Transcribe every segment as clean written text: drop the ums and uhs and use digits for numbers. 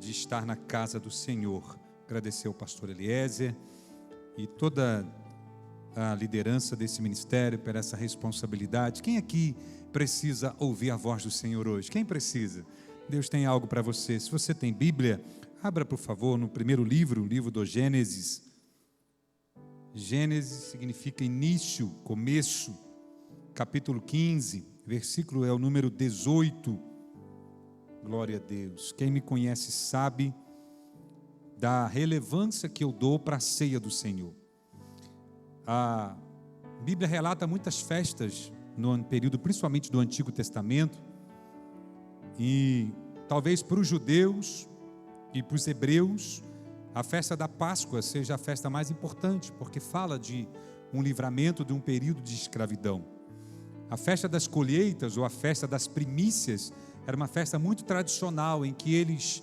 de estar na casa do Senhor. Agradecer ao pastor Eliezer e toda a liderança desse ministério por essa responsabilidade. Quem aqui precisa ouvir a voz do Senhor hoje? Quem precisa? Deus tem algo para você. Se você tem Bíblia, abra por favor no primeiro livro, o livro do Gênesis. Gênesis significa início, começo. Capítulo 15, versículo é o número 18. Glória a Deus. Quem me conhece sabe da relevância que eu dou para a ceia do Senhor. A Bíblia relata muitas festas no período, principalmente do Antigo Testamento, e talvez para os judeus e para os hebreus, a festa da Páscoa seja a festa mais importante, porque fala de um livramento de um período de escravidão. A festa das colheitas, ou a festa das primícias, era uma festa muito tradicional, em que eles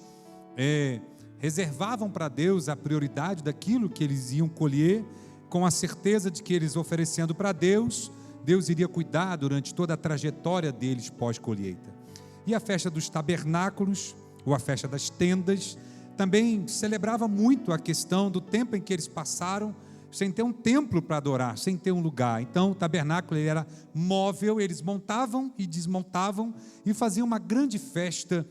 reservavam para Deus a prioridade daquilo que eles iam colher, com a certeza de que eles oferecendo para Deus, Deus iria cuidar durante toda a trajetória deles pós-colheita. E a festa dos tabernáculos, ou a festa das tendas, também celebrava muito a questão do tempo em que eles passaram sem ter um templo para adorar, sem ter um lugar. Então o tabernáculo ele era móvel, eles montavam e desmontavam e faziam uma grande festa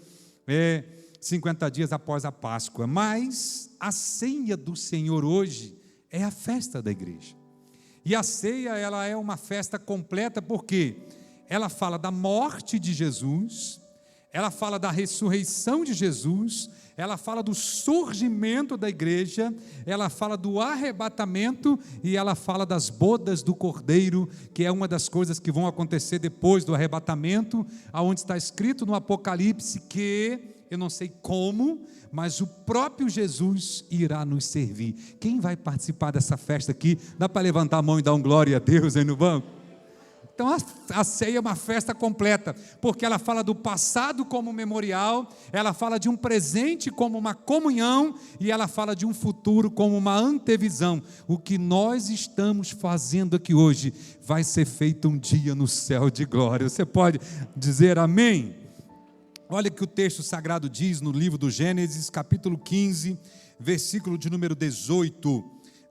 50 dias após a Páscoa. Mas a ceia do Senhor hoje é a festa da igreja. E a ceia, ela é uma festa completa, porque ela fala da morte de Jesus, ela fala da ressurreição de Jesus, ela fala do surgimento da igreja, ela fala do arrebatamento e ela fala das bodas do Cordeiro, que é uma das coisas que vão acontecer depois do arrebatamento, aonde está escrito no Apocalipse que, eu não sei como, mas o próprio Jesus irá nos servir. Quem vai participar dessa festa aqui? Dá para levantar a mão e dar um glória a Deus aí no banco? Então a ceia é uma festa completa, porque ela fala do passado como memorial, ela fala de um presente como uma comunhão, e ela fala de um futuro como uma antevisão. O que nós estamos fazendo aqui hoje vai ser feito um dia no céu de glória. Você pode dizer amém? Olha o que o texto sagrado diz no livro do Gênesis, capítulo 15, versículo de número 18.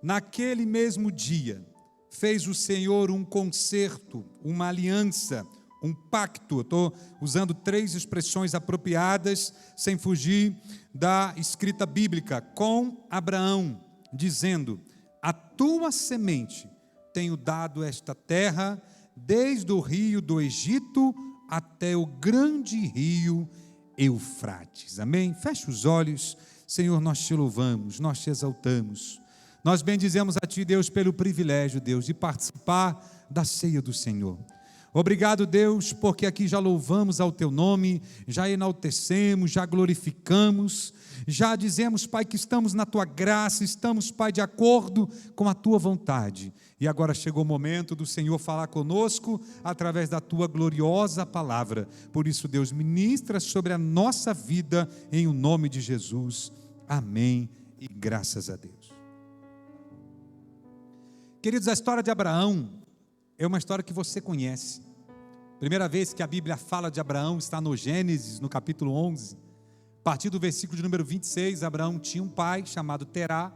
Naquele mesmo dia fez o Senhor um concerto, uma aliança, um pacto. Eu estou usando 3 expressões apropriadas, sem fugir da escrita bíblica, com Abraão, dizendo: a tua semente tenho dado esta terra, desde o rio do Egito até o grande rio Eufrates. Amém? Feche os olhos. Senhor, nós te louvamos, nós te exaltamos. Nós bendizemos a Ti, Deus, pelo privilégio, Deus, de participar da ceia do Senhor. Obrigado, Deus, porque aqui já louvamos ao Teu nome, já enaltecemos, já glorificamos, já dizemos, Pai, que estamos na Tua graça, estamos, Pai, de acordo com a Tua vontade. E agora chegou o momento do Senhor falar conosco através da Tua gloriosa palavra. Por isso, Deus, ministra sobre a nossa vida em o nome de Jesus. Amém e graças a Deus. Queridos, a história de Abraão é uma história que você conhece. Primeira vez que a Bíblia fala de Abraão está no Gênesis, no capítulo 11. A partir do versículo de número 26, Abraão tinha um pai chamado Terá.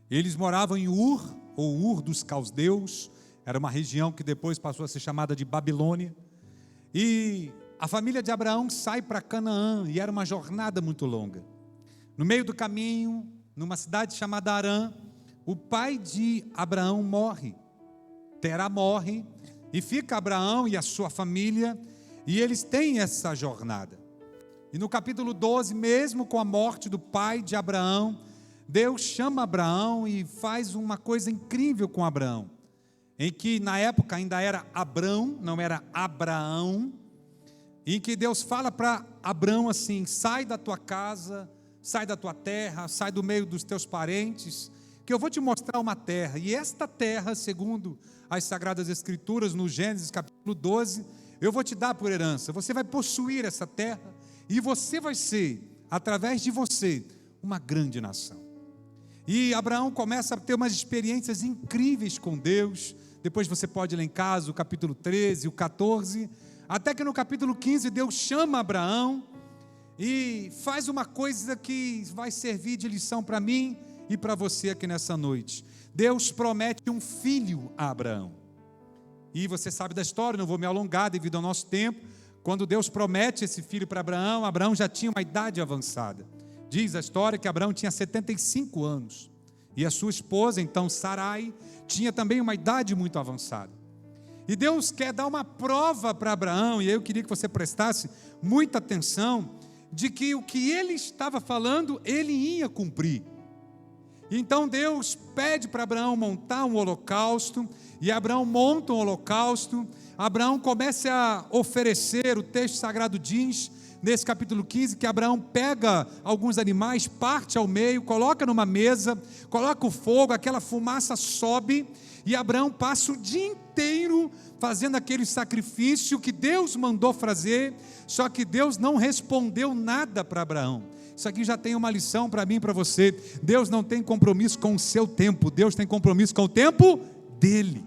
Eles moravam em Ur, ou Ur dos Caldeus. Era uma região que depois passou a ser chamada de Babilônia. E a família de Abraão sai para Canaã, e era uma jornada muito longa. No meio do caminho, numa cidade chamada Harã, o pai de Abraão morre, Terá morre, e fica Abraão e a sua família, e eles têm essa jornada. E no capítulo 12, mesmo com a morte do pai de Abraão, Deus chama Abraão e faz uma coisa incrível com Abraão, em que na época ainda era Abrão, não era Abraão, em que Deus fala para Abraão assim: sai da tua casa, sai da tua terra, sai do meio dos teus parentes, que eu vou te mostrar uma terra, e esta terra, segundo as Sagradas Escrituras, no Gênesis capítulo 12, eu vou te dar por herança, você vai possuir essa terra, e você vai ser, através de você, uma grande nação. E Abraão começa a ter umas experiências incríveis com Deus. Depois você pode ler em casa o capítulo 13, o 14, até que no capítulo 15 Deus chama Abraão, e faz uma coisa que vai servir de lição para mim e para você aqui nessa noite. Deus promete um filho a Abraão. E você sabe da história, não vou me alongar devido ao nosso tempo. Quando Deus promete esse filho para Abraão, Abraão já tinha uma idade avançada. Diz a história que Abraão tinha 75 anos. E a sua esposa, então Sarai, tinha também uma idade muito avançada. E Deus quer dar uma prova para Abraão, e eu queria que você prestasse muita atenção, de que o que ele estava falando, ele ia cumprir. Então Deus pede para Abraão montar um holocausto, e Abraão monta um holocausto. Abraão começa a oferecer, o texto sagrado diz, nesse capítulo 15, que Abraão pega alguns animais, parte ao meio, coloca numa mesa, coloca o fogo, aquela fumaça sobe, e Abraão passa o dia inteiro fazendo aquele sacrifício que Deus mandou fazer, só que Deus não respondeu nada para Abraão. Isso aqui já tem uma lição para mim e para você. Deus não tem compromisso com o seu tempo, Deus tem compromisso com o tempo dele.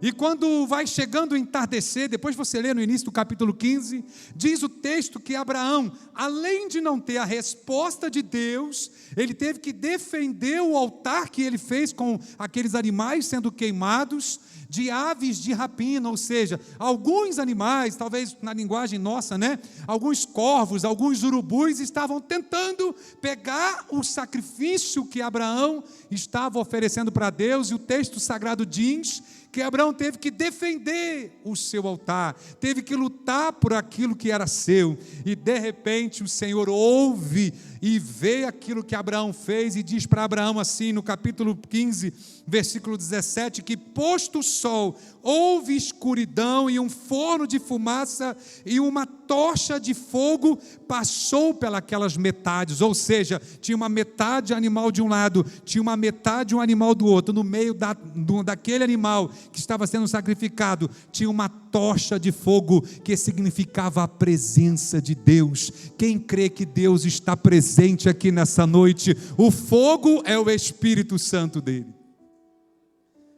E quando vai chegando o entardecer, depois você lê no início do capítulo 15, diz o texto que Abraão, além de não ter a resposta de Deus, ele teve que defender o altar que ele fez com aqueles animais sendo queimados, de aves de rapina, ou seja, alguns animais, talvez na linguagem nossa, né? Alguns corvos, alguns urubus estavam tentando pegar o sacrifício que Abraão estava oferecendo para Deus, e o texto sagrado diz que Abraão teve que defender o seu altar, teve que lutar por aquilo que era seu, e de repente o Senhor ouve e vê aquilo que Abraão fez, e diz para Abraão assim, no capítulo 15, versículo 17, que posto o sol, houve escuridão, e um forno de fumaça, e uma tocha de fogo passou pelas metades, ou seja, tinha uma metade animal de um lado, tinha uma metade um animal do outro, no meio daquele animal que estava sendo sacrificado, tinha uma tocha de fogo, que significava a presença de Deus. Quem crê que Deus está presente aqui nessa noite? O fogo é o Espírito Santo dele.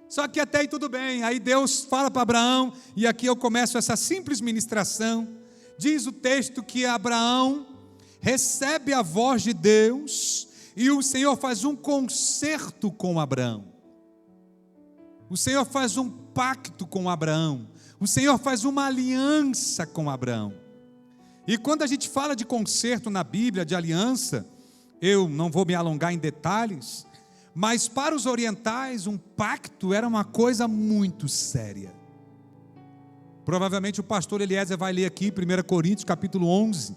Só que até aí tudo bem, aí Deus fala para Abraão, e aqui eu começo essa simples ministração. Diz o texto que Abraão recebe a voz de Deus, e o Senhor faz um concerto com Abraão. O Senhor faz um pacto com Abraão. O Senhor faz uma aliança com Abraão. E quando a gente fala de concerto na Bíblia, de aliança, eu não vou me alongar em detalhes, mas para os orientais um pacto era uma coisa muito séria. Provavelmente o pastor Eliezer vai ler aqui 1 Coríntios capítulo 11,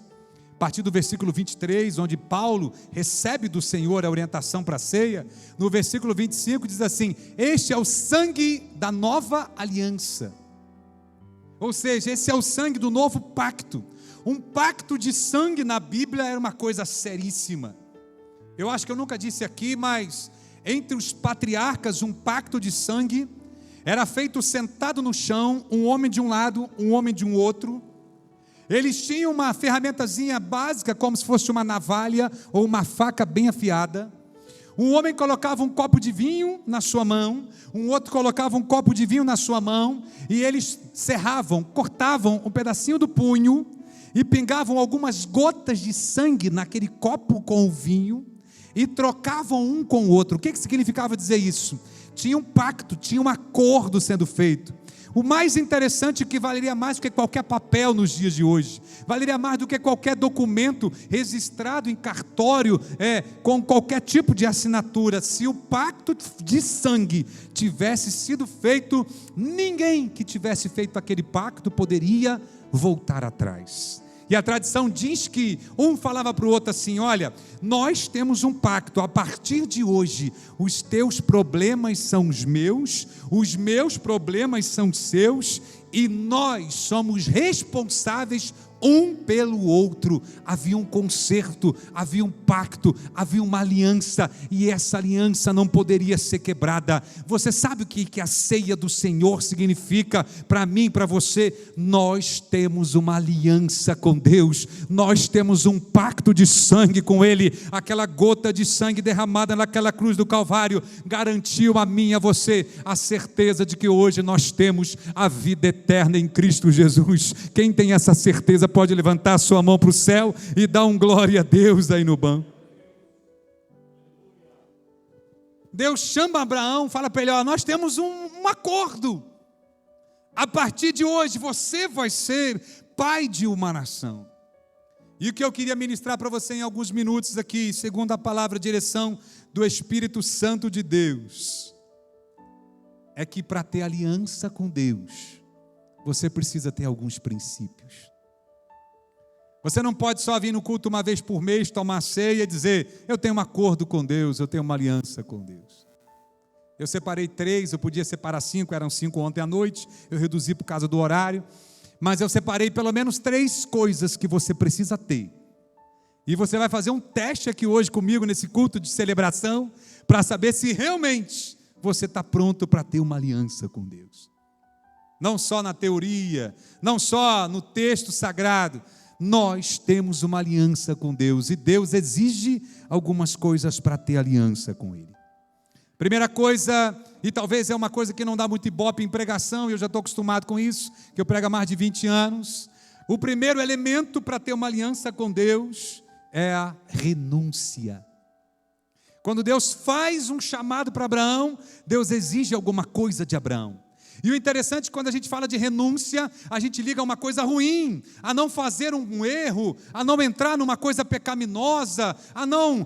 a partir do versículo 23, onde Paulo recebe do Senhor a orientação para a ceia. No versículo 25 diz assim: este é o sangue da nova aliança. Ou seja, esse é o sangue do novo pacto. Um pacto de sangue na Bíblia era uma coisa seríssima. Eu acho que eu nunca disse aqui, mas entre os patriarcas um pacto de sangue era feito sentado no chão, um homem de um lado, um homem de um outro. Eles tinham uma ferramentazinha básica, como se fosse uma navalha ou uma faca bem afiada. Um homem colocava um copo de vinho na sua mão, um outro colocava um copo de vinho na sua mão, e eles serravam, cortavam um pedacinho do punho, e pingavam algumas gotas de sangue naquele copo com o vinho, e trocavam um com o outro. O que significava dizer isso? Tinha um pacto, tinha um acordo sendo feito. O mais interessante é que valeria mais do que qualquer papel nos dias de hoje, valeria mais do que qualquer documento registrado em cartório, com qualquer tipo de assinatura. Se o pacto de sangue tivesse sido feito, ninguém que tivesse feito aquele pacto poderia voltar atrás. E a tradição diz que um falava para o outro assim: olha, nós temos um pacto, a partir de hoje, os teus problemas são os meus problemas são seus, e nós somos responsáveis um pelo outro. Havia um concerto, havia um pacto, havia uma aliança, e essa aliança não poderia ser quebrada. Você sabe o que a ceia do Senhor significa para mim e para você? Nós temos uma aliança com Deus, nós temos um pacto de sangue com Ele. Aquela gota de sangue derramada naquela cruz do Calvário garantiu a mim e a você a certeza de que hoje nós temos a vida eterna em Cristo Jesus. Quem tem essa certeza certeza pode levantar a sua mão para o céu e dar um glória a Deus aí no banco. Deus chama Abraão, fala para ele: ó, nós temos um acordo. A partir de hoje você vai ser pai de uma nação. E o que eu queria ministrar para você em alguns minutos aqui, segundo a palavra, direção do Espírito Santo de Deus, é que para ter aliança com Deus, você precisa ter alguns princípios. Você não pode só vir no culto uma vez por mês, tomar ceia e dizer: eu tenho um acordo com Deus, eu tenho uma aliança com Deus. Eu separei 3, eu podia separar 5, eram 5 ontem à noite, eu reduzi por causa do horário, mas eu separei pelo menos 3 coisas que você precisa ter. E você vai fazer um teste aqui hoje comigo, nesse culto de celebração, para saber se realmente você está pronto para ter uma aliança com Deus. Não só na teoria, não só no texto sagrado, nós temos uma aliança com Deus, e Deus exige algumas coisas para ter aliança com Ele. Primeira coisa, e talvez é uma coisa que não dá muito ibope em pregação, e eu já estou acostumado com isso, que eu prego há mais de 20 anos, o primeiro elemento para ter uma aliança com Deus é a renúncia. Quando Deus faz um chamado para Abraão, Deus exige alguma coisa de Abraão. E o interessante, quando a gente fala de renúncia, a gente liga a uma coisa ruim, a não fazer um erro, a não entrar numa coisa pecaminosa, a não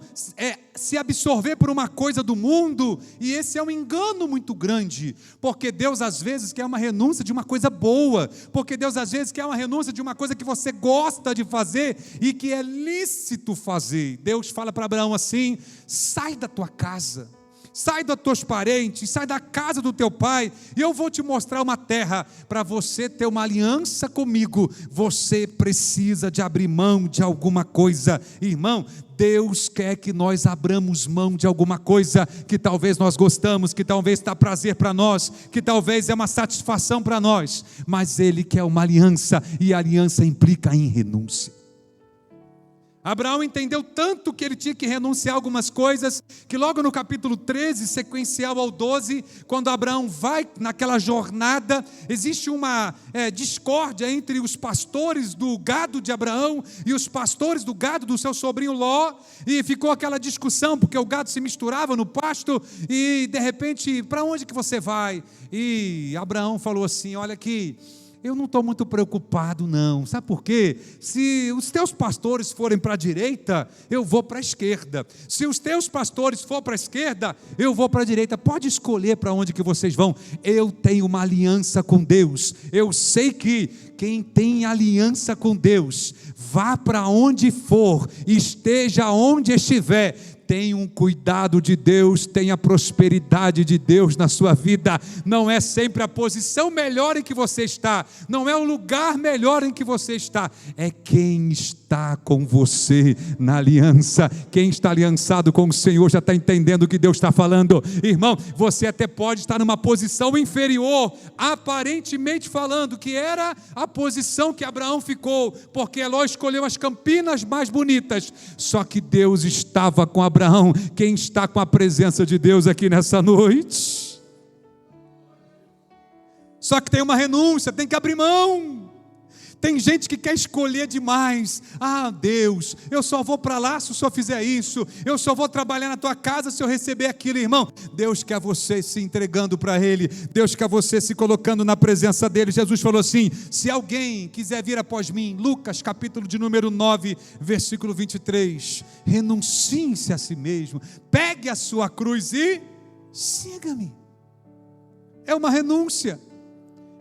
se absorver por uma coisa do mundo, e esse é um engano muito grande, porque Deus às vezes quer uma renúncia de uma coisa boa, porque Deus às vezes quer uma renúncia de uma coisa que você gosta de fazer, e que é lícito fazer. Deus fala para Abraão assim: sai da tua casa, sai dos teus parentes, sai da casa do teu pai, e eu vou te mostrar uma terra. Para você ter uma aliança comigo, você precisa de abrir mão de alguma coisa. Irmão, Deus quer que nós abramos mão de alguma coisa que talvez nós gostamos, que talvez dá prazer para nós, que talvez é uma satisfação para nós, mas Ele quer uma aliança, e a aliança implica em renúncia. Abraão entendeu tanto que ele tinha que renunciar a algumas coisas, que logo no capítulo 13, sequencial ao 12, quando Abraão vai naquela jornada, existe uma discórdia entre os pastores do gado de Abraão e os pastores do gado do seu sobrinho Ló, e ficou aquela discussão, porque o gado se misturava no pasto, e de repente: para onde que você vai? E Abraão falou assim: olha aqui, eu não estou muito preocupado não, sabe por quê? Se os teus pastores forem para a direita, eu vou para a esquerda, se os teus pastores forem para a esquerda, eu vou para a direita, pode escolher para onde que vocês vão, eu tenho uma aliança com Deus, eu sei que quem tem aliança com Deus, vá para onde for, esteja onde estiver, tenha um cuidado de Deus, tenha a prosperidade de Deus na sua vida. Não é sempre a posição melhor em que você está, não é o lugar melhor em que você está, é quem está com você na aliança. Quem está aliançado com o Senhor já está entendendo o que Deus está falando. Irmão, você até pode estar numa posição inferior, aparentemente falando, que era a posição que Abraão ficou, porque Eló escolheu as campinas mais bonitas, só que Deus estava com Abraão. Quem está com a presença de Deus aqui nessa noite? Só que tem uma renúncia, tem que abrir mão. Tem gente que quer escolher demais. Ah, Deus, eu só vou para lá se o Senhor fizer isso, eu só vou trabalhar na tua casa se eu receber aquilo. Irmão, Deus quer você se entregando para Ele, Deus quer você se colocando na presença dEle. Jesus falou assim: se alguém quiser vir após mim, Lucas capítulo de número 9, versículo 23, renuncie-se a si mesmo, pegue a sua cruz e siga-me. É uma renúncia.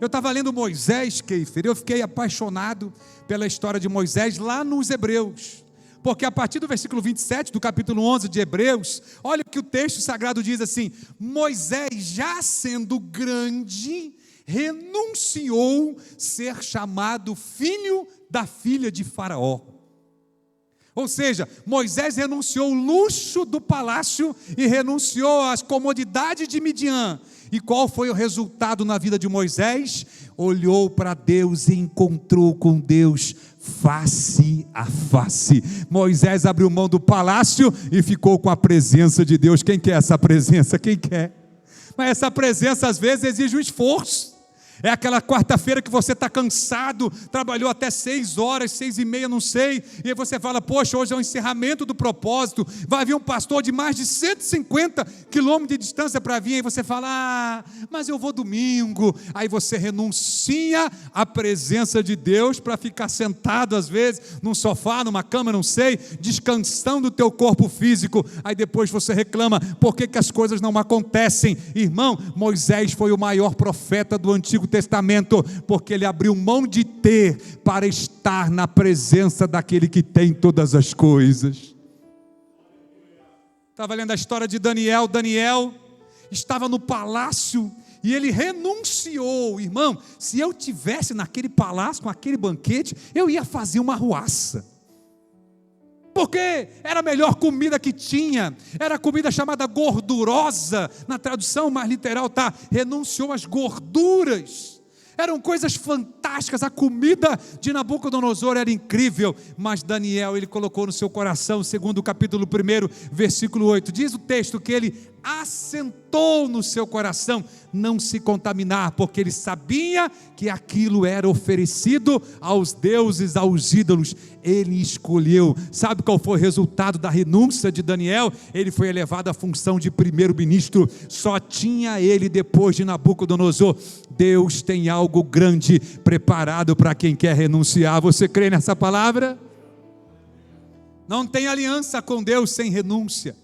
Eu estava lendo Moisés, Keifer, eu fiquei apaixonado pela história de Moisés lá nos Hebreus, porque a partir do versículo 27 do capítulo 11 de Hebreus, olha o que o texto sagrado diz assim: Moisés, já sendo grande, renunciou ser chamado filho da filha de Faraó. Ou seja, Moisés renunciou o luxo do palácio e renunciou às comodidades de Midian. E qual foi o resultado na vida de Moisés? Olhou para Deus e encontrou com Deus face a face. Moisés abriu mão do palácio e ficou com a presença de Deus. Quem quer essa presença? Quem quer? Mas essa presença às vezes exige um esforço. É aquela quarta-feira que você está cansado, trabalhou até 6 horas, 6h30, não sei, e aí você fala, poxa, hoje é o encerramento do propósito, vai vir um pastor de mais de 150 quilômetros de distância para vir, aí você fala, mas eu vou domingo, aí você renuncia à presença de Deus para ficar sentado às vezes, num sofá, numa cama, não sei, descansando o teu corpo físico, aí depois você reclama, por que as coisas não acontecem? Irmão, Moisés foi o maior profeta do Antigo Testamento, porque ele abriu mão de ter para estar na presença daquele que tem todas as coisas. Estava lendo a história de Daniel. Daniel estava no palácio e ele renunciou. Irmão, se eu tivesse naquele palácio com aquele banquete, eu ia fazer uma arruaça, porque era a melhor comida que tinha, era a comida chamada gordurosa, na tradução mais literal está, renunciou às gorduras, eram coisas fantásticas, a comida de Nabucodonosor era incrível, mas Daniel, ele colocou no seu coração, segundo o capítulo 1, versículo 8, diz o texto que ele assentou no seu coração não se contaminar, porque ele sabia que aquilo era oferecido aos deuses, aos ídolos. Ele escolheu. Sabe qual foi o resultado da renúncia de Daniel? Ele foi elevado à função de primeiro-ministro. Só tinha ele depois de Nabucodonosor. Deus tem algo grande preparado para quem quer renunciar. Você crê nessa palavra? Não tem aliança com Deus sem renúncia.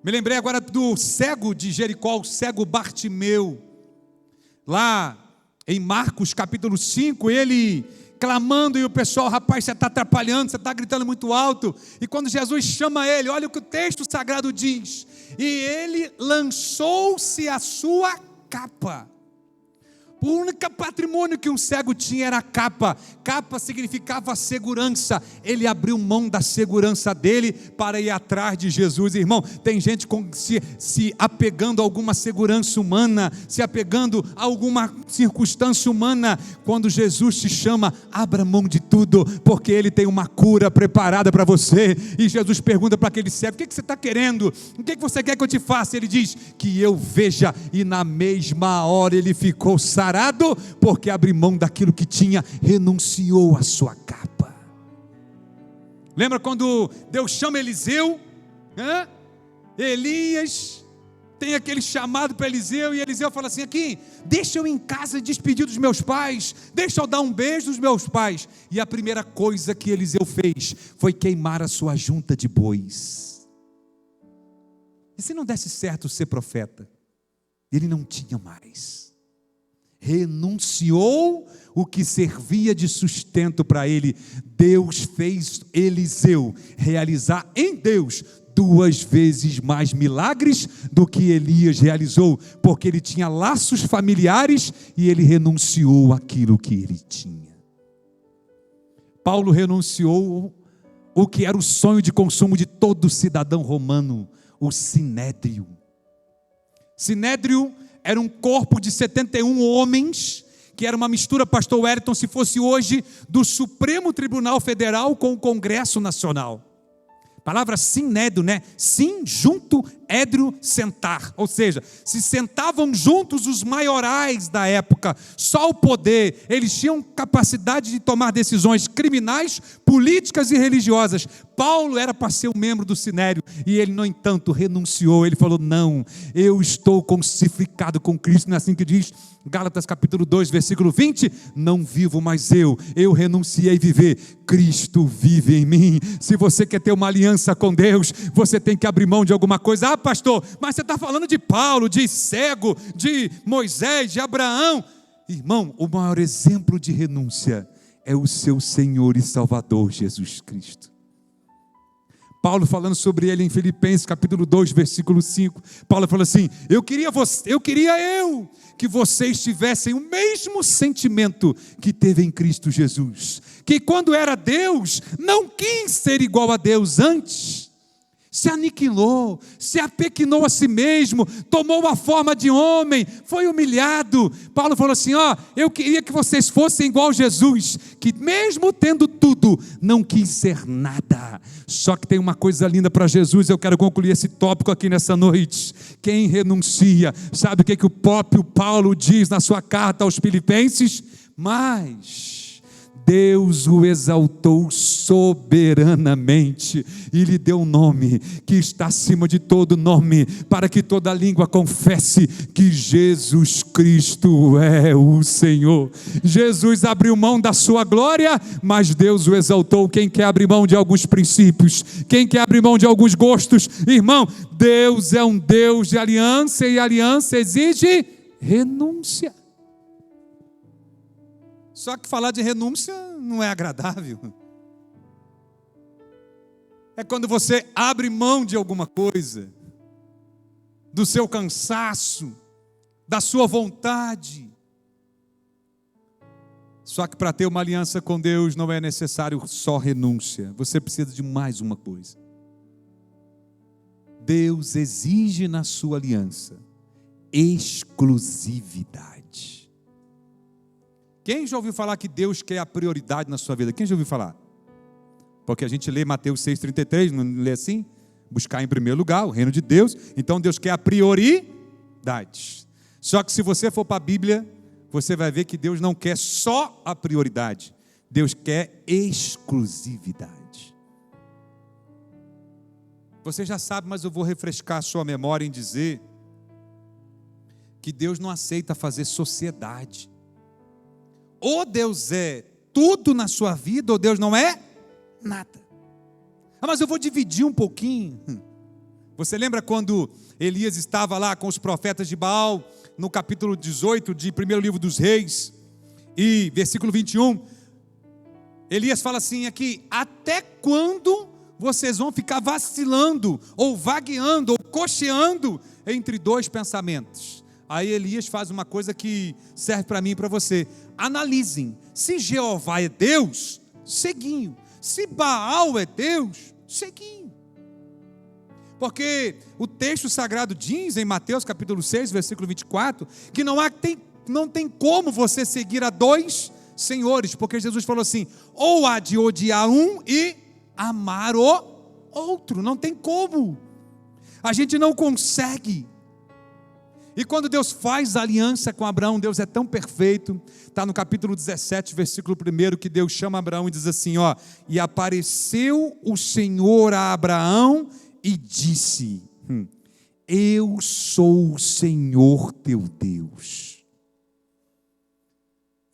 Me lembrei agora do cego de Jericó, o cego Bartimeu. Lá em Marcos capítulo 5, ele clamando e o pessoal, rapaz, você está atrapalhando, você está gritando muito alto. E quando Jesus chama ele, olha o que o texto sagrado diz. E ele lançou-se a sua capa. O único patrimônio que um cego tinha era a capa. Capa significava segurança. Ele abriu mão da segurança dele para ir atrás de Jesus. Irmão, tem gente se apegando a alguma segurança humana, se apegando a alguma circunstância humana. Quando Jesus te chama, abra mão de tudo, porque Ele tem uma cura preparada para você. E Jesus pergunta para aquele cego, o que você está querendo? O que você quer que eu te faça? Ele diz, que eu veja. E na mesma hora ele ficou sarado, porque abriu mão daquilo que tinha, renunciou à sua capa. Lembra quando Deus chama Eliseu? Elias tem aquele chamado para Eliseu, e Eliseu fala assim, aqui, deixa eu ir em casa despedir dos meus pais, deixa eu dar um beijo dos meus pais. E a primeira coisa que Eliseu fez, foi queimar a sua junta de bois. E se não desse certo ser profeta? Ele não tinha mais. Renunciou o que servia de sustento para ele. Deus fez Eliseu realizar em Deus 2 vezes mais milagres do que Elias realizou, porque ele tinha laços familiares e ele renunciou àquilo que ele tinha. Paulo renunciou o que era o sonho de consumo de todo cidadão romano, o sinédrio. Sinédrio era um corpo de 71 homens, que era uma mistura, pastor Wellington, se fosse hoje, do Supremo Tribunal Federal com o Congresso Nacional. Palavra sinédrio, né? Sim, junto, édrio, sentar. Ou seja, se sentavam juntos os maiorais da época, só o poder. Eles tinham capacidade de tomar decisões criminais, políticas e religiosas. Paulo era para ser um membro do sinédrio, e ele, no entanto, renunciou. Ele falou, não, eu estou crucificado com Cristo. Não é assim que diz Gálatas capítulo 2, versículo 20, não vivo mais eu renunciei a viver, Cristo vive em mim. Se você quer ter uma aliança com Deus, você tem que abrir mão de alguma coisa. Ah, pastor, mas você está falando de Paulo, de cego, de Moisés, de Abraão. Irmão, o maior exemplo de renúncia é o seu Senhor e Salvador Jesus Cristo. Paulo falando sobre ele em Filipenses capítulo 2, versículo 5, Paulo falou assim, eu queria que vocês tivessem o mesmo sentimento que teve em Cristo Jesus, que quando era Deus, não quis ser igual a Deus, antes se aniquilou, se apequenou a si mesmo, tomou a forma de homem, foi humilhado. Paulo falou assim, eu queria que vocês fossem igual a Jesus, que mesmo tendo tudo, não quis ser nada. Só que tem uma coisa linda para Jesus, eu quero concluir esse tópico aqui nessa noite. Quem renuncia, sabe o que o próprio Paulo diz na sua carta aos Filipenses? Mas Deus o exaltou soberanamente e lhe deu um nome que está acima de todo nome, para que toda língua confesse que Jesus Cristo é o Senhor. Jesus abriu mão da sua glória, mas Deus o exaltou. Quem quer abrir mão de alguns princípios, quem quer abrir mão de alguns gostos, irmão, Deus é um Deus de aliança, e aliança exige renúncia. Só que falar de renúncia não é agradável. É quando você abre mão de alguma coisa, do seu cansaço, da sua vontade. Só que para ter uma aliança com Deus não é necessário só renúncia. Você precisa de mais uma coisa. Deus exige na sua aliança exclusividade. Quem já ouviu falar que Deus quer a prioridade na sua vida? Quem já ouviu falar? Porque a gente lê Mateus 6,33, não lê assim? Buscar em primeiro lugar o reino de Deus. Então Deus quer a prioridade. Só que se você for para a Bíblia, você vai ver que Deus não quer só a prioridade. Deus quer exclusividade. Você já sabe, mas eu vou refrescar a sua memória em dizer que Deus não aceita fazer sociedade. Ou Deus é tudo na sua vida, ou Deus não é nada. Mas eu vou dividir um pouquinho. Você lembra quando Elias estava lá com os profetas de Baal, no capítulo 18 de primeiro livro dos Reis, e versículo 21, Elias fala assim aqui: até quando vocês vão ficar vacilando, ou vagueando, ou cocheando entre dois pensamentos? Aí Elias faz uma coisa que serve para mim e para você. Analisem, se Jeová é Deus, seguinho. Se Baal é Deus, seguinho. Porque o texto sagrado diz em Mateus capítulo 6, versículo 24, que não tem como você seguir a dois senhores, porque Jesus falou assim: ou há de odiar um e amar o outro. Não tem como. A gente não consegue. E quando Deus faz aliança com Abraão, Deus é tão perfeito, está no capítulo 17, versículo 1, que Deus chama Abraão e diz assim, e apareceu o Senhor a Abraão e disse, eu sou o Senhor teu Deus.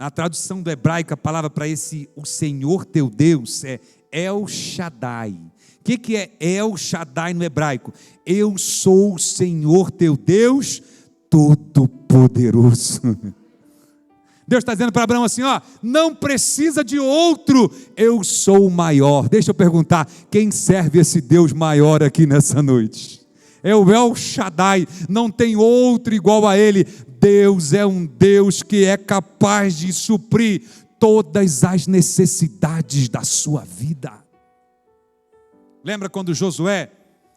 Na tradução do hebraico, a palavra para o Senhor teu Deus é El Shaddai. O que é El Shaddai no hebraico? Eu sou o Senhor teu Deus Todo-Poderoso. Deus está dizendo para Abraão assim, não precisa de outro, eu sou o maior. Deixa eu perguntar, quem serve esse Deus maior aqui nessa noite? É o El Shaddai, não tem outro igual a ele. Deus é um Deus que é capaz de suprir todas as necessidades da sua vida. Lembra quando Josué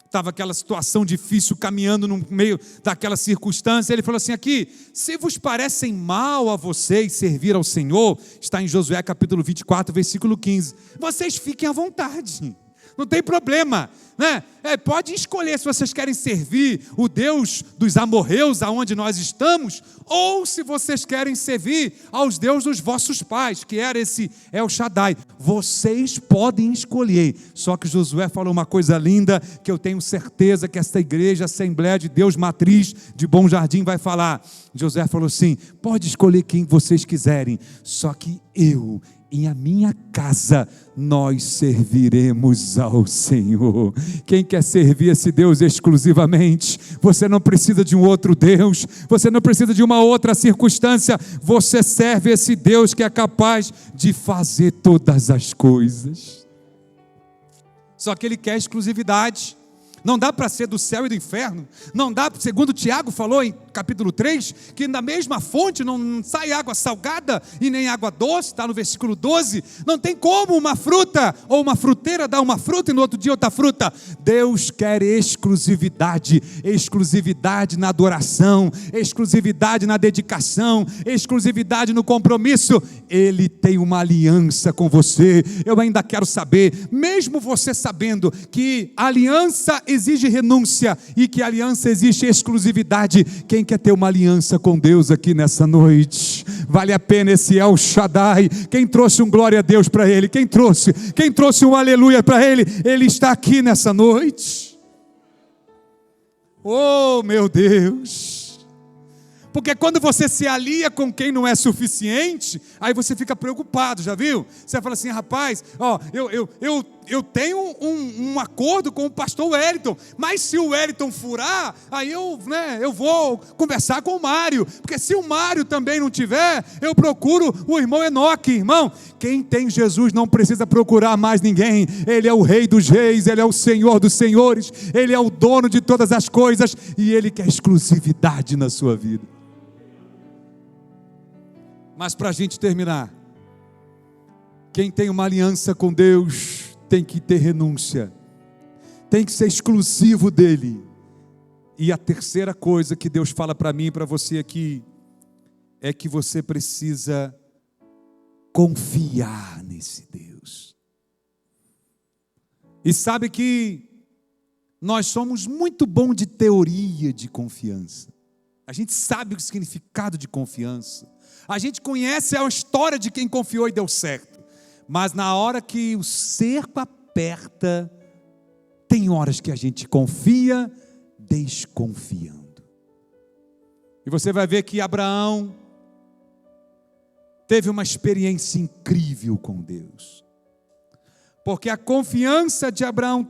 estava aquela situação difícil, caminhando no meio daquela circunstância, ele falou assim aqui: se vos parecem mal a vocês servir ao Senhor, está em Josué capítulo 24, versículo 15, vocês fiquem à vontade, não tem problema, né? Pode escolher se vocês querem servir o Deus dos amorreus, aonde nós estamos, ou se vocês querem servir aos deuses dos vossos pais, que era esse El Shaddai. Vocês podem escolher. Só que Josué falou uma coisa linda, que eu tenho certeza que esta igreja, Assembleia de Deus Matriz de Bom Jardim vai falar. Josué falou assim: pode escolher quem vocês quiserem, só que eu e a minha casa, nós serviremos ao Senhor. Quem quer servir esse Deus exclusivamente? Você não precisa de um outro Deus, você não precisa de uma outra circunstância, você serve esse Deus que é capaz de fazer todas as coisas. Só que Ele quer exclusividade. Não dá para ser do céu e do inferno. Não dá, segundo Tiago falou em capítulo 3, que na mesma fonte não sai água salgada e nem água doce, está no versículo 12. Não tem como uma fruta ou uma fruteira dar uma fruta e no outro dia outra fruta. Deus quer exclusividade, exclusividade na adoração, exclusividade na dedicação, exclusividade no compromisso. Ele tem uma aliança com você. Eu ainda quero saber, mesmo você sabendo que a aliança exige renúncia e que a aliança exige exclusividade, quem quer ter uma aliança com Deus aqui nessa noite? Vale a pena esse El Shaddai. Quem trouxe um glória a Deus para ele? Quem trouxe um aleluia para ele? Ele está aqui nessa noite. Oh, meu Deus! Porque quando você se alia com quem não é suficiente, aí você fica preocupado, já viu? Você fala assim, rapaz, ó, eu tenho um acordo com o pastor Wellington, mas se o Wellington furar, aí eu vou conversar com o Mário, porque se o Mário também não tiver, eu procuro o irmão Enoque. Irmão, quem tem Jesus não precisa procurar mais ninguém. Ele é o Rei dos Reis, Ele é o Senhor dos Senhores, Ele é o dono de todas as coisas, e Ele quer exclusividade na sua vida. Mas para a gente terminar, quem tem uma aliança com Deus tem que ter renúncia, tem que ser exclusivo dele. E a terceira coisa que Deus fala para mim e para você aqui, é que você precisa confiar nesse Deus. E sabe que nós somos muito bons de teoria de confiança. A gente sabe o significado de confiança. A gente conhece a história de quem confiou e deu certo. Mas na hora que o cerco aperta, tem horas que a gente confia desconfiando. E você vai ver que Abraão teve uma experiência incrível com Deus. Porque a confiança de Abraão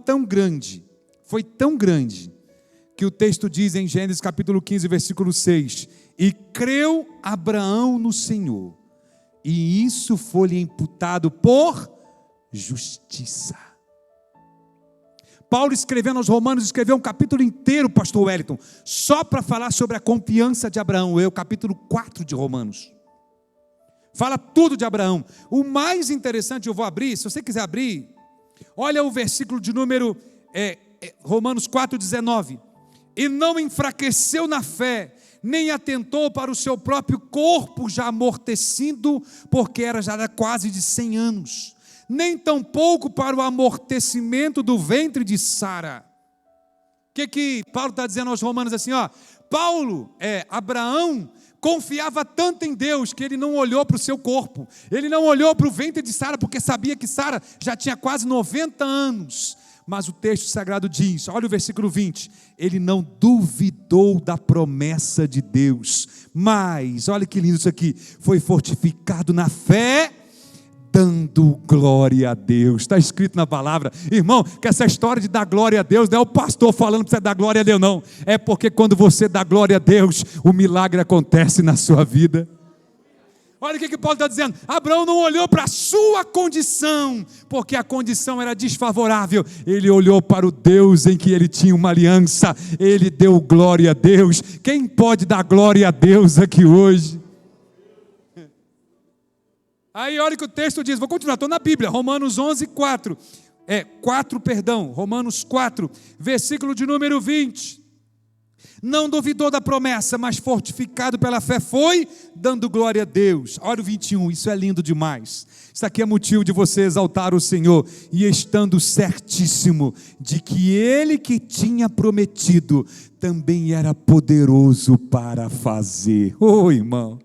foi tão grande, que o texto diz em Gênesis capítulo 15, versículo 6, e creu Abraão no Senhor, e isso foi-lhe imputado por justiça. Paulo, escrevendo aos Romanos, escreveu um capítulo inteiro, pastor Wellington, só para falar sobre a confiança de Abraão. É o capítulo 4 de Romanos. Fala tudo de Abraão. O mais interessante, eu vou abrir, se você quiser abrir, olha o versículo de número Romanos 4,19. E não enfraqueceu na fé, nem atentou para o seu próprio corpo já amortecido, porque era já quase de 100 anos, nem tampouco para o amortecimento do ventre de Sara. O que Paulo está dizendo aos Romanos assim, ó? Abraão confiava tanto em Deus, que ele não olhou para o seu corpo, ele não olhou para o ventre de Sara, porque sabia que Sara já tinha quase 90 anos, mas o texto sagrado diz, olha o versículo 20, ele não duvidou da promessa de Deus, mas, olha que lindo isso aqui, foi fortificado na fé, dando glória a Deus. Está escrito na palavra, irmão, que essa história de dar glória a Deus não é o pastor falando para você dar glória a Deus, não, é porque quando você dá glória a Deus, o milagre acontece na sua vida. Olha o que Paulo está dizendo, Abraão não olhou para a sua condição, porque a condição era desfavorável, ele olhou para o Deus em que ele tinha uma aliança, ele deu glória a Deus. Quem pode dar glória a Deus aqui hoje? Aí olha o que o texto diz, vou continuar, estou na Bíblia, Romanos 11, 4, Romanos 4, versículo de número 20, não duvidou da promessa, mas fortificado pela fé foi, dando glória a Deus. Olha o 21, isso é lindo demais, isso aqui é motivo de você exaltar o Senhor, e estando certíssimo de que Ele que tinha prometido, também era poderoso para fazer. Irmão,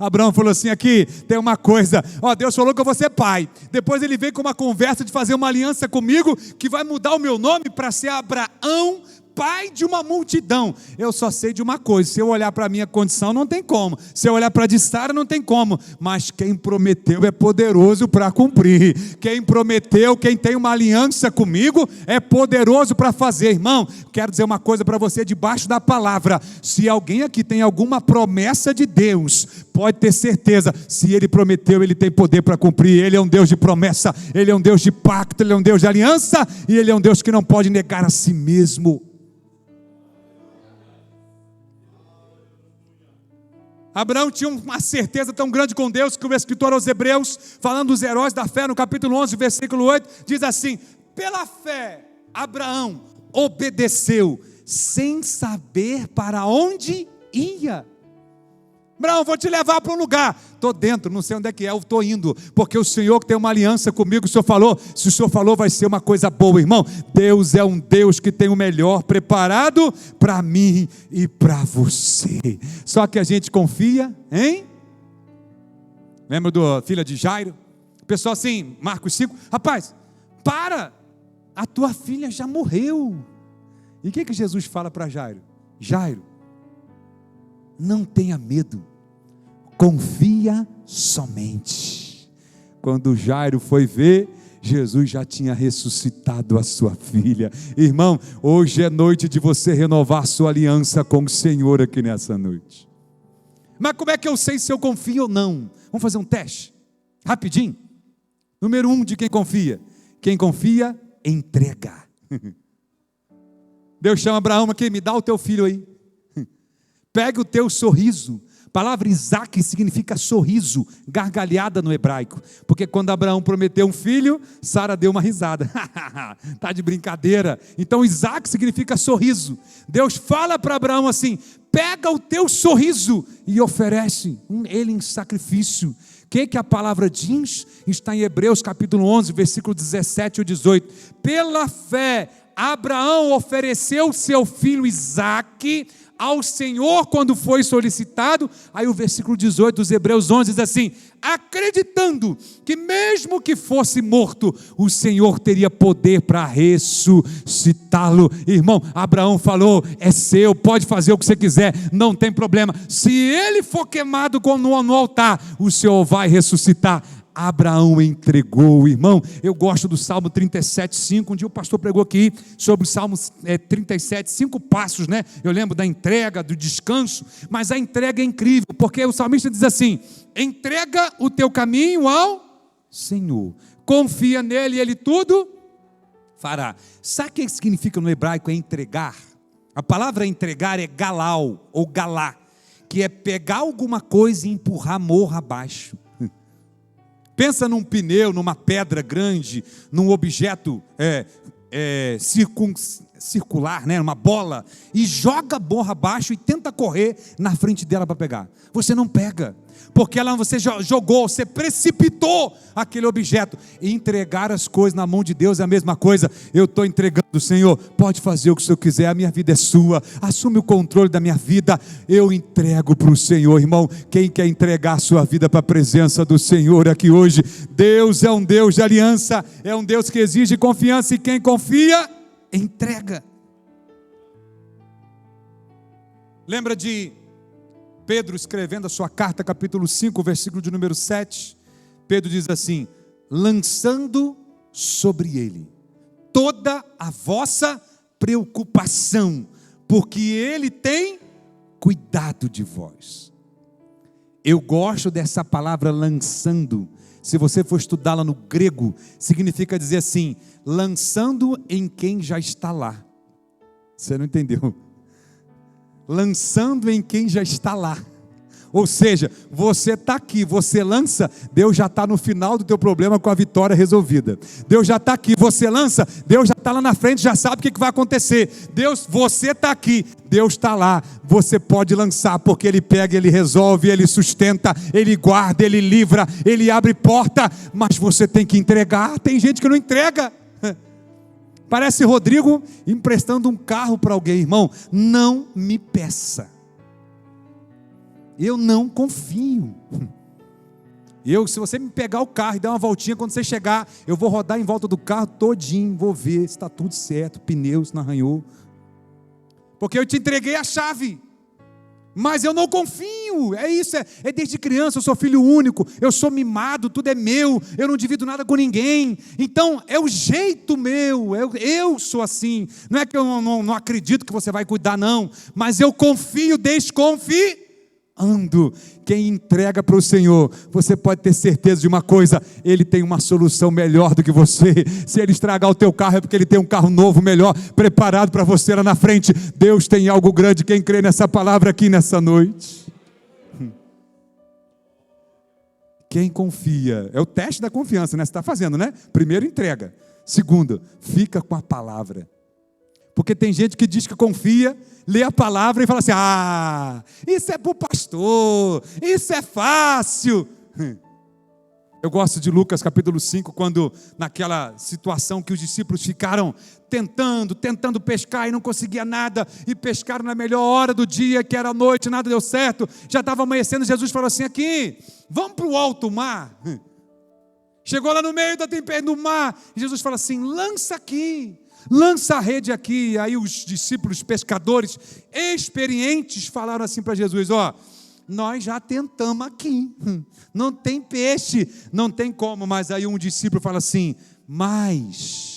Abraão falou assim, aqui tem uma coisa, Deus falou que eu vou ser pai, depois ele veio com uma conversa de fazer uma aliança comigo, que vai mudar o meu nome para ser Abraão, pai de uma multidão. Eu só sei de uma coisa, se eu olhar para a minha condição não tem como, se eu olhar para a de Sara não tem como, mas quem prometeu é poderoso para cumprir, quem prometeu, quem tem uma aliança comigo é poderoso para fazer. Irmão, quero dizer uma coisa para você debaixo da palavra, se alguém aqui tem alguma promessa de Deus, pode ter certeza, se Ele prometeu, Ele tem poder para cumprir. Ele é um Deus de promessa, Ele é um Deus de pacto, Ele é um Deus de aliança, e Ele é um Deus que não pode negar a si mesmo. Abraão tinha uma certeza tão grande com Deus que o escritor aos Hebreus, falando dos heróis da fé, no capítulo 11, versículo 8, diz assim: pela fé, Abraão obedeceu, sem saber para onde ia. Abraão, vou te levar para um lugar. Estou dentro, não sei onde é que é, eu estou indo, porque o Senhor que tem uma aliança comigo, o Senhor falou, se o Senhor falou vai ser uma coisa boa, irmão. Deus é um Deus que tem o melhor preparado para mim e para você. Só que a gente confia, hein? Lembra da filha de Jairo? O pessoal assim, Marcos 5, rapaz, para, a tua filha já morreu. E o que Jesus fala para Jairo? Jairo, não tenha medo, confia somente. Quando Jairo foi ver, Jesus já tinha ressuscitado a sua filha. Irmão, hoje é noite de você renovar sua aliança com o Senhor aqui nessa noite. Mas como é que eu sei se eu confio ou não? Vamos fazer um teste, rapidinho. Número 1 de quem confia. Quem confia, entrega. Deus chama Abraão aqui, me dá o teu filho aí. Pega o teu sorriso. A palavra Isaac significa sorriso, gargalhada no hebraico. Porque quando Abraão prometeu um filho, Sara deu uma risada. Está de brincadeira. Então Isaac significa sorriso. Deus fala para Abraão assim: pega o teu sorriso e oferece ele em sacrifício. O que a palavra diz? Está em Hebreus capítulo 11, versículo 17 e 18. Pela fé, Abraão ofereceu seu filho Isaque ao Senhor quando foi solicitado. Aí o versículo 18 dos Hebreus 11 diz assim: acreditando que mesmo que fosse morto, o Senhor teria poder para ressuscitá-lo. Irmão, Abraão falou: é seu, pode fazer o que você quiser, não tem problema. Se ele for queimado no altar, o Senhor vai ressuscitar. Abraão entregou, irmão. Eu gosto do Salmo 37, 5. Um dia o pastor pregou aqui sobre o Salmo 37, 5 passos, né? Eu lembro da entrega, do descanso, mas a entrega é incrível, porque o salmista diz assim: entrega o teu caminho ao Senhor, confia nele e ele tudo fará. Sabe o que significa no hebraico entregar? A palavra entregar é galau ou galá, que é pegar alguma coisa e empurrar morro abaixo. Pensa num pneu, numa pedra grande, num objeto circular, né? Uma bola, e joga a borra abaixo e tenta correr na frente dela para pegar. Você não pega, porque você jogou, você precipitou aquele objeto. E entregar as coisas na mão de Deus é a mesma coisa. Eu estou entregando, Senhor, pode fazer o que o Senhor quiser, a minha vida é sua, assume o controle da minha vida, eu entrego para o Senhor. Irmão, quem quer entregar a sua vida para a presença do Senhor aqui hoje? Deus é um Deus de aliança, é um Deus que exige confiança, e quem confia, entrega. Lembra de Pedro escrevendo a sua carta, capítulo 5, versículo de número 7, Pedro diz assim: lançando sobre ele toda a vossa preocupação, porque ele tem cuidado de vós. Eu gosto dessa palavra lançando. Se você for estudá-la no grego, significa dizer assim: lançando em quem já está lá. Você não entendeu? Lançando em quem já está lá. Ou seja, você está aqui, você lança, Deus já está no final do teu problema com a vitória resolvida. Deus já está aqui, você lança, Deus já está lá na frente, já sabe o que vai acontecer. Você está aqui, Deus está lá, você pode lançar, porque Ele pega, Ele resolve, Ele sustenta, Ele guarda, Ele livra, Ele abre porta, mas você tem que entregar. Tem gente que não entrega. Parece Rodrigo emprestando um carro para alguém. Irmão, não me peça. Eu não confio. Se você me pegar o carro e dar uma voltinha, quando você chegar, eu vou rodar em volta do carro todinho, vou ver se está tudo certo, pneu, se não arranhou. Porque eu te entreguei a chave, mas eu não confio. É isso, é desde criança, eu sou filho único, eu sou mimado, tudo é meu, eu não divido nada com ninguém. Então é o jeito meu, eu sou assim. Não é que eu não acredito que você vai cuidar, não, mas eu confio desconfiando. Quem entrega para o Senhor, você pode ter certeza de uma coisa: Ele tem uma solução melhor do que você. Se Ele estragar o teu carro, é porque Ele tem um carro novo, melhor, preparado para você lá na frente. Deus tem algo grande. Quem crê nessa palavra aqui nessa noite? Quem confia, é o teste da confiança, né? Você está fazendo, né? Primeiro, entrega. Segundo, fica com a palavra. Porque tem gente que diz que confia, lê a palavra e fala assim: ah, isso é para o pastor, isso é fácil. Eu gosto de Lucas capítulo 5, quando naquela situação que os discípulos ficaram tentando pescar e não conseguia nada, e pescaram na melhor hora do dia, que era a noite, nada deu certo, já estava amanhecendo, Jesus falou assim: aqui, vamos para o alto mar. Chegou lá no meio da tempestade do mar, e Jesus fala assim: lança aqui, lança a rede aqui. Aí os discípulos pescadores experientes falaram assim para Jesus: ó, nós já tentamos aqui, não tem peixe, não tem como. Mas aí um discípulo fala assim: mas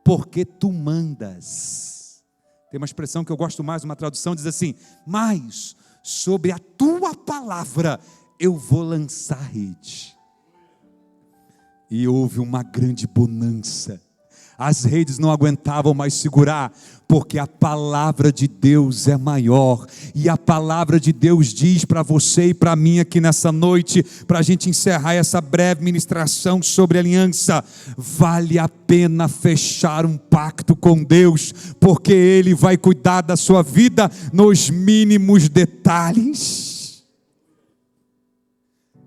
porque tu mandas. Tem uma expressão que eu gosto mais, uma tradução diz assim: mas sobre a tua palavra eu vou lançar a rede. E houve uma grande bonança. As redes não aguentavam mais segurar, porque a palavra de Deus é maior. E a palavra de Deus diz para você e para mim aqui nessa noite, para a gente encerrar essa breve ministração sobre aliança: vale a pena fechar um pacto com Deus, porque Ele vai cuidar da sua vida nos mínimos detalhes.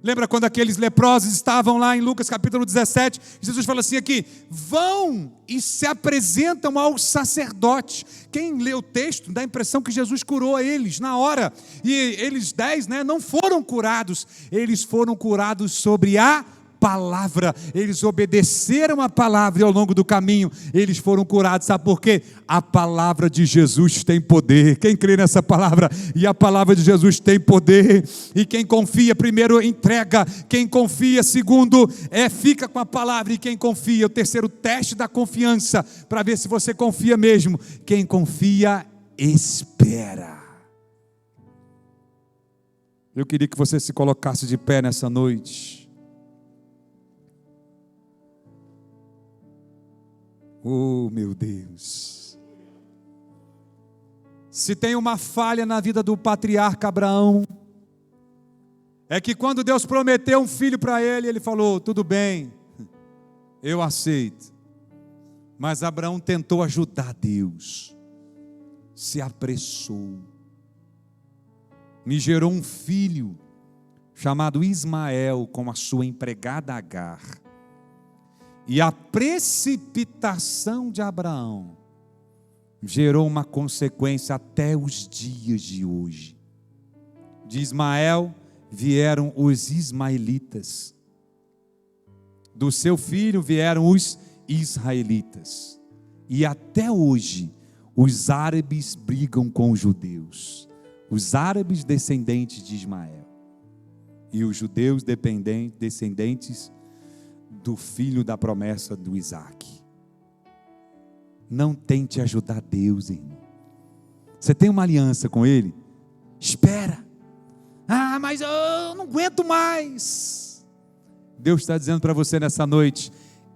Lembra quando aqueles leprosos estavam lá em Lucas capítulo 17, Jesus fala assim aqui: vão e se apresentam ao sacerdote. Quem lê o texto dá a impressão que Jesus curou eles na hora, e eles 10, não foram curados, eles foram curados sobre a palavra, eles obedeceram a palavra e ao longo do caminho eles foram curados. Sabe por quê? A palavra de Jesus tem poder. Quem crê nessa palavra? E a palavra de Jesus tem poder, e quem confia, primeiro entrega, quem confia, segundo, fica com a palavra, e quem confia, o terceiro teste da confiança, para ver se você confia mesmo: quem confia, espera. Eu queria que você se colocasse de pé nessa noite. Oh, meu Deus. Se tem uma falha na vida do patriarca Abraão, é que quando Deus prometeu um filho para ele, ele falou: tudo bem, eu aceito. Mas Abraão tentou ajudar Deus, se apressou, me gerou um filho chamado Ismael com a sua empregada Agar. E a precipitação de Abraão gerou uma consequência até os dias de hoje. De Ismael vieram os ismaelitas, do seu filho vieram os israelitas, e até hoje os árabes brigam com os judeus, os árabes descendentes de Ismael, e os judeus descendentes do filho da promessa do Isaac. Não tente ajudar Deus, irmão. Você tem uma aliança com Ele? Espera. Ah, mas eu não aguento mais. Deus está dizendo para você nessa noite: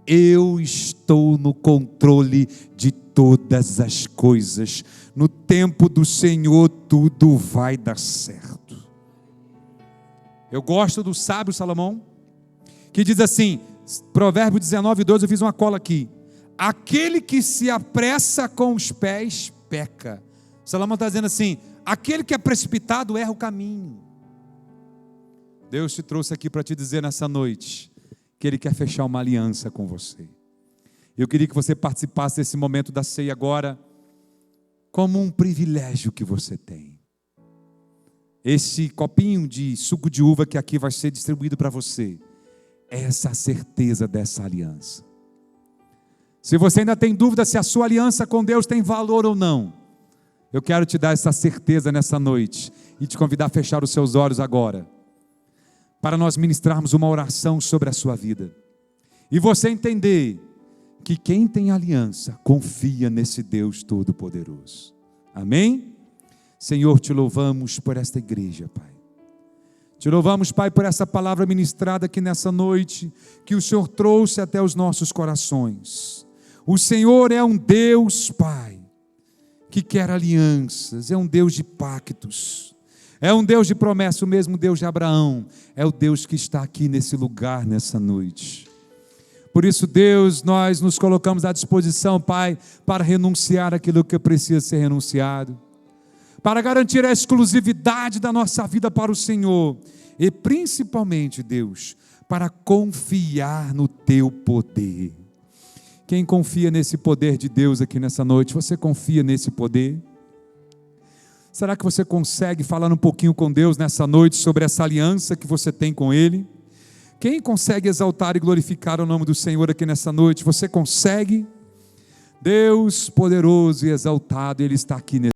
eu estou no controle de todas as coisas. No tempo do Senhor tudo vai dar certo. Eu gosto do sábio Salomão, que diz assim, Provérbio 19:12, eu fiz uma cola aqui: aquele que se apressa com os pés peca. Salomão está dizendo assim: aquele que é precipitado erra o caminho. Deus te trouxe aqui para te dizer nessa noite que Ele quer fechar uma aliança com você. Eu queria que você participasse desse momento da ceia agora, como um privilégio que você tem. Esse copinho de suco de uva que aqui vai ser distribuído para você, essa certeza dessa aliança. Se você ainda tem dúvida se a sua aliança com Deus tem valor ou não, eu quero te dar essa certeza nessa noite e te convidar a fechar os seus olhos agora, para nós ministrarmos uma oração sobre a sua vida, e você entender que quem tem aliança confia nesse Deus Todo-Poderoso. Amém? Senhor, te louvamos por esta igreja, Pai. Te louvamos, Pai, por essa palavra ministrada aqui nessa noite, que o Senhor trouxe até os nossos corações. O Senhor é um Deus, Pai, que quer alianças, é um Deus de pactos. É um Deus de promessa, o mesmo Deus de Abraão. É o Deus que está aqui nesse lugar, nessa noite. Por isso, Deus, nós nos colocamos à disposição, Pai, para renunciar aquilo que precisa ser renunciado, para garantir a exclusividade da nossa vida para o Senhor, e principalmente, Deus, para confiar no Teu poder. Quem confia nesse poder de Deus aqui nessa noite? Você confia nesse poder? Será que você consegue falar um pouquinho com Deus nessa noite sobre essa aliança que você tem com Ele? Quem consegue exaltar e glorificar o nome do Senhor aqui nessa noite? Você consegue? Deus poderoso e exaltado, Ele está aqui nesse